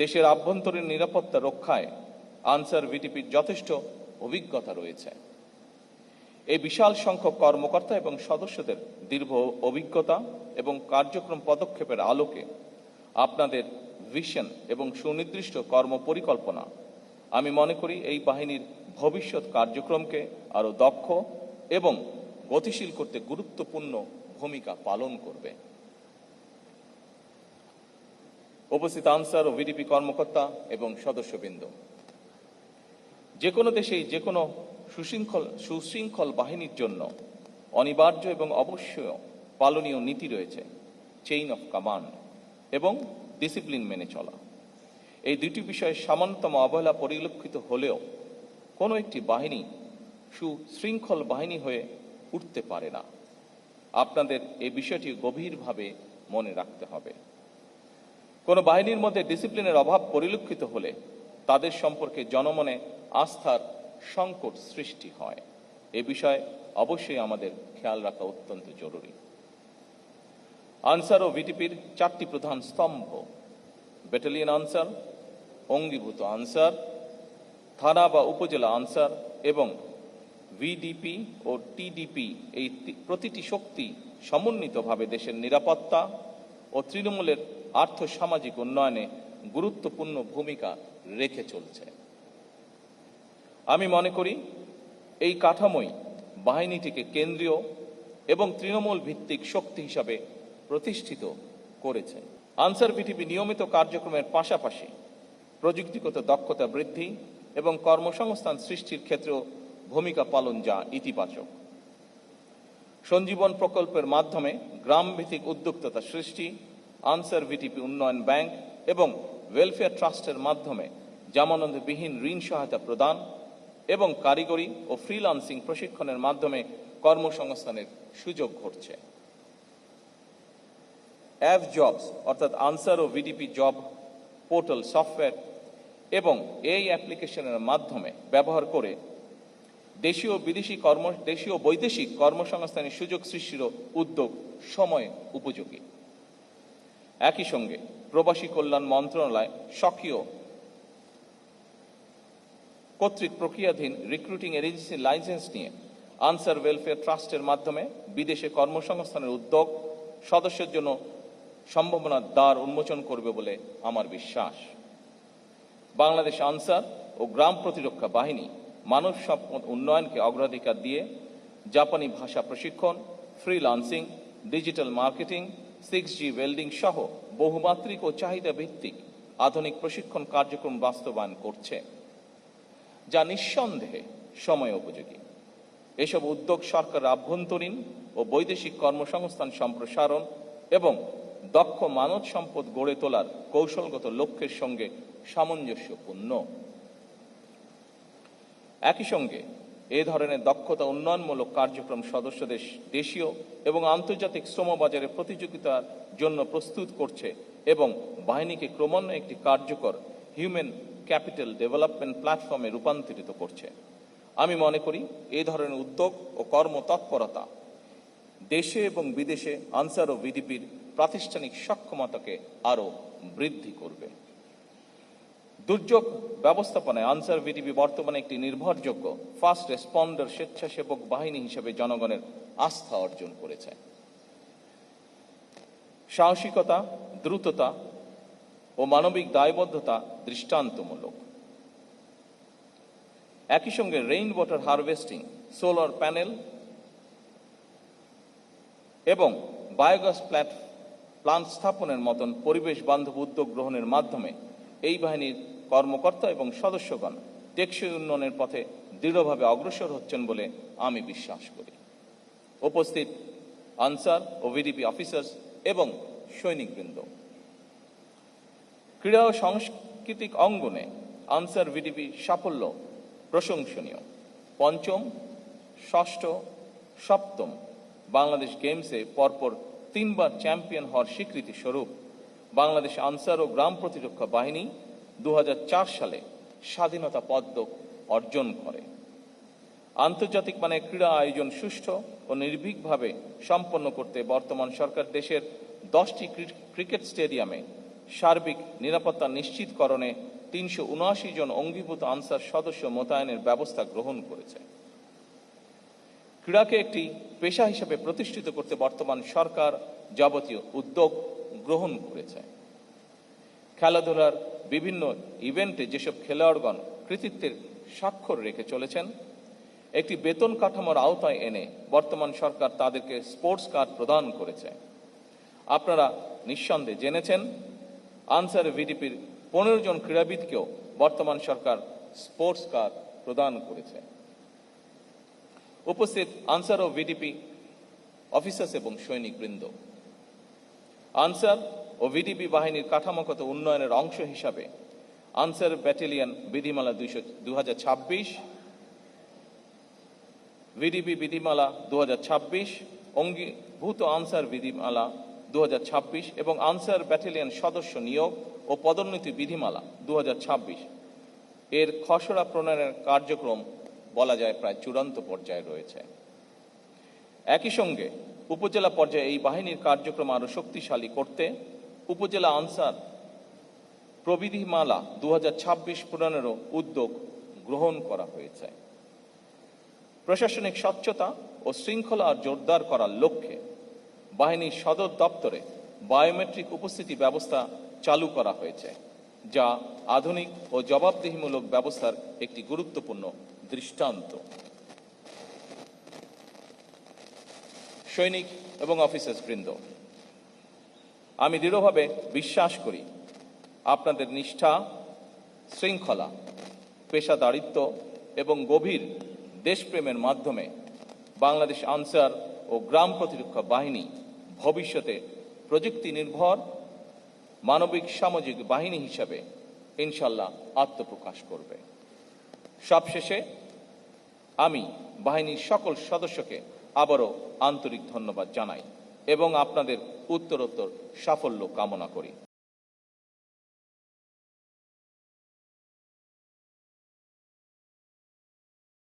দেশের আভ্যন্তরীণ নিরাপত্তা রক্ষায় আনসার ভিটিপির যথেষ্ট অভিজ্ঞতা রয়েছে। এই বিশাল সংখ্যক কর্মকর্তা এবং সদস্যদের দীর্ঘ অভিজ্ঞতা এবং কার্যক্রম পদক্ষেপের আলোকে আপনাদের ভিশন এবং সুনির্দিষ্ট কর্মপরিকল্পনা আমি মনে করি এই বাহিনীর ভবিষ্যৎ কার্যক্রমকে আরও দক্ষ এবং গতিশীল করতে গুরুত্বপূর্ণ ভূমিকা পালন করবে। উপস্থিত আনসার ও ভিডিপি কর্মকর্তা এবং সদস্যবৃন্দ, যে কোনো দেশেই যে কোনো সুশৃঙ্খল বাহিনীর জন্য অনিবার্য এবং অবশ্যই পালনীয় নীতি রয়েছে, চেইন অফ কমান্ড এবং ডিসিপ্লিন মেনে চলা। এই দুটি বিষয়ে সামান্যতম অবহেলা পরিলক্ষিত হলেও কোনো একটি বাহিনী সুশৃঙ্খল বাহিনী হয়ে উঠতে পারে না। আপনাদের এই বিষয়টি গভীরভাবে মনে রাখতে হবে। কোনো বাহিনীর মধ্যে ডিসিপ্লিনের অভাব পরিলক্ষিত হলে তাদের সম্পর্কে জনমনে আস্থার সংকট সৃষ্টি হয়। এ বিষয়ে অবশ্যই আমাদের খেয়াল রাখা অত্যন্ত জরুরি। আনসার ও ভিটিপির 4টি প্রধান স্তম্ভ: ব্যাটালিয়ন আনসার, অঙ্গীভূত আনসার, থানা বা উপজেলা আনসার এবং ভিডিপি ও টিডিপি। এই প্রতিটি শক্তি সমন্বিতভাবে দেশের নিরাপত্তা ও তৃণমূলের আর্থসামাজিক উন্নয়নে গুরুত্বপূর্ণ ভূমিকা রেখে চলছে। আমি মনে করি এই কাঠামোই বাহিনীটিকে কেন্দ্রীয় এবং তৃণমূল ভিত্তিক শক্তি হিসাবে প্রতিষ্ঠিত করেছে। আনসার ভিটিপি নিয়মিত কার্যক্রমের পাশাপাশি প্রযুক্তিগত দক্ষতা বৃদ্ধি এবং কর্মসংস্থান সৃষ্টির ক্ষেত্রেও ভূমিকা পালন যা ইতিবাচক। সঞ্জীবন প্রকল্পের মাধ্যমে গ্রামভিত্তিক উদ্যোক্তা সৃষ্টি, আনসার ভিটিপি উন্নয়ন ব্যাংক এবং ওয়েলফেয়ার ট্রাস্টের মাধ্যমে জামানতবিহীন ঋণ সহায়তা প্রদান এবং কারিগরি ও ফ্রিল্যান্সিং প্রশিক্ষণের মাধ্যমে কর্মসংস্থানের সুযোগ ঘটছে। অ্যাভ জবস অর্থাৎ আনসার ও ভিডিপি জব পোর্টাল সফটওয়্যার এবং এই অ্যাপ্লিকেশনের মাধ্যমে ব্যবহার করে দেশীয় বৈদেশিক কর্মসংস্থানের সুযোগ সৃষ্টির উদ্যোগ সময় উপযোগী। একই সঙ্গে প্রবাসী কল্যাণ মন্ত্রণালয় স্বকীয় কর্তৃক প্রক্রিয়াধীন রিক্রুটিং এজেন্সির লাইসেন্স নিয়ে আনসার ওয়েলফেয়ার ট্রাস্টের মাধ্যমে বিদেশে কর্মসংস্থানের উদ্যোগ সদস্যের জন্য সম্ভাবনার দ্বার উন্মোচন করবে বলে আমার বিশ্বাস। বাংলাদেশ আনসার ও গ্রাম প্রতিরক্ষা বাহিনী মানব সম্পদ উন্নয়নকে অগ্রাধিকার দিয়ে জাপানি ভাষা প্রশিক্ষণ, freelancing, digital marketing, 6G welding সহ বহুমাত্রিক ও চাহিদা ভিত্তিক আধুনিক প্রশিক্ষণ কার্যক্রম বাস্তবায়ন করছে, যা নিঃসন্দেহে সময় উপযোগী। এসব উদ্যোগ সরকারের আভ্যন্তরীণ ও বৈদেশিক কর্মসংস্থান সম্প্রসারণ এবং দক্ষ মানব সম্পদ গড়ে তোলার কৌশলগত লক্ষ্যের সঙ্গে সামঞ্জস্যপূর্ণ। একই সঙ্গে এ ধরনের দক্ষতা উন্নয়নমূলক কার্যক্রম সদস্যদের দেশীয় এবং আন্তর্জাতিক শ্রমবাজারে প্রতিযোগিতার জন্য প্রস্তুত করছে এবং বাহিনীকে ক্রমান্বয়ে একটি কার্যকর হিউম্যান ক্যাপিটাল ডেভেলপমেন্ট প্ল্যাটফর্মে রূপান্তরিত করছে। আমি মনে করি এই ধরনের উদ্যোগ ও কর্মতৎপরতা দেশে এবং বিদেশে আনসার ও ভিডিপির প্রাতিষ্ঠানিক সক্ষমতাকে আরও বৃদ্ধি করবে। দুর্যোগ ব্যবস্থাপনায় আনসার ভিডিপি বর্তমানে একটি নির্ভরযোগ্য ফার্স্ট রেসপন্ডার স্বেচ্ছাসেবক বাহিনী হিসেবে জনগণের আস্থা অর্জন করেছে। সাহসিকতা, দ্রুততা ও মানবিক দায়বদ্ধতা দৃষ্টান্তমূলক। একই সঙ্গে rain water harvesting, solar panel এবং বায়োগ্যাস প্লান্ট স্থাপনের মতন পরিবেশ বান্ধব উদ্যোগ গ্রহণের মাধ্যমে এই বাহিনীর কর্মকর্তা এবং সদস্যগণ টেকসই উন্নয়নের পথে দৃঢ়ভাবে অগ্রসর হচ্ছেন বলে আমি বিশ্বাস করি। উপস্থিত আনসার ও ভিডিপি অফিসার্স এবং সৈনিকবৃন্দ, ক্রীড়া ও সাংস্কৃতিক অঙ্গনে আনসার ভিডিপি সাফল্য প্রশংসনীয়। পঞ্চম, ষষ্ঠ, সপ্তম বাংলাদেশ গেমসে পরপর 3বার চ্যাম্পিয়ন হওয়ার স্বীকৃতি স্বরূপ বাংলাদেশ আনসার ও গ্রাম প্রতিরক্ষা বাহিনী 2004 সালে স্বাধীনতা পদক অর্জন করে। আন্তর্জাতিক মানের ক্রীড়া আয়োজন সুষ্ঠু ও নির্ভীকভাবে সম্পন্ন করতে বর্তমান সরকার দেশের 10টি ক্রিকেট স্টেডিয়ামে সার্বিক নিরাপত্তা নিশ্চিতকরণে 379 জন অঙ্গীভূত আনসার সদস্য মোতায়েনের ব্যবস্থা গ্রহণ করেছে। ক্রীড়াকে একটি পেশা হিসেবে প্রতিষ্ঠিত করতে বর্তমান সরকার যাবতীয় উদ্যোগ গ্রহণ করেছে। খেলাধুলার বিভিন্ন ইভেন্টে যেসব খেলোয়াড়গণ কৃতিত্বের স্বাক্ষর রেখে চলেছেন, একটি বেতন কাঠামোর আওতায় এনে বর্তমান সরকার তাদেরকে স্পোর্টস কার্ড প্রদান করেছে। আপনারা নিঃসন্দেহে জেনেছেন, আনসার ভিডিপির 15 জন ক্রীড়াবিদকেও বর্তমান সরকার স্পোর্টস কার্ড প্রদান করেছে। উপস্থিত আনসার ও ভিডিপি অফিসার্স এবং সৈনিকবৃন্দ, আনসার ও ভিডিপি বাহিনীর কাঠামোগত উন্নয়নের অংশ হিসাবে আনসার ব্যাটালিয়ন বিধিমালা 2026, ভিডিপি বিধিমালা 2026, অঙ্গীভূত আনসার বিধিমালা 2026 এবং আনসার ব্যাটালিয়ন সদস্য নিয়োগ ও পদোন্নতি বিধিমালা 2026 এর খসড়া প্রণয়নের কার্যক্রম বলা যায় প্রায় চূড়ান্ত পর্যায়ে রয়েছে। একই সঙ্গে উপজেলা পর্যায়ে এই বাহিনীর কার্যক্রম আরও শক্তিশালী করতে উপজেলা আনসার প্রবিধিমালা 2026 প্রণয়নেরও উদ্যোগ গ্রহণ করা হয়েছে। প্রশাসনিক স্বচ্ছতা ও শৃঙ্খলা জোরদার করার লক্ষ্যে বাহিনীর সদর দপ্তরে বায়োমেট্রিক উপস্থিতি ব্যবস্থা চালু করা হয়েছে, যা আধুনিক ও জবাবদিহিমূলক ব্যবস্থার একটি গুরুত্বপূর্ণ দৃষ্টান্ত। সৈনিক এবং অফিসার্স বৃন্দ, আমি দৃঢ়ভাবে বিশ্বাস করি আপনাদের নিষ্ঠা, শৃঙ্খলা, পেশাদারিত্ব এবং গভীর দেশপ্রেমের মাধ্যমে বাংলাদেশ আনসার ও গ্রাম প্রতিরক্ষা বাহিনী ভবিষ্যতে প্রযুক্তি নির্ভর মানবিক সামাজিক বাহিনী হিসাবে ইনশাল্লাহ আত্মপ্রকাশ করবে। সবশেষে আমি বাহিনীর সকল সদস্যকে আবারও আন্তরিক ধন্যবাদ জানাই এবং আপনাদের উত্তরোত্তর সাফল্য কামনা করি।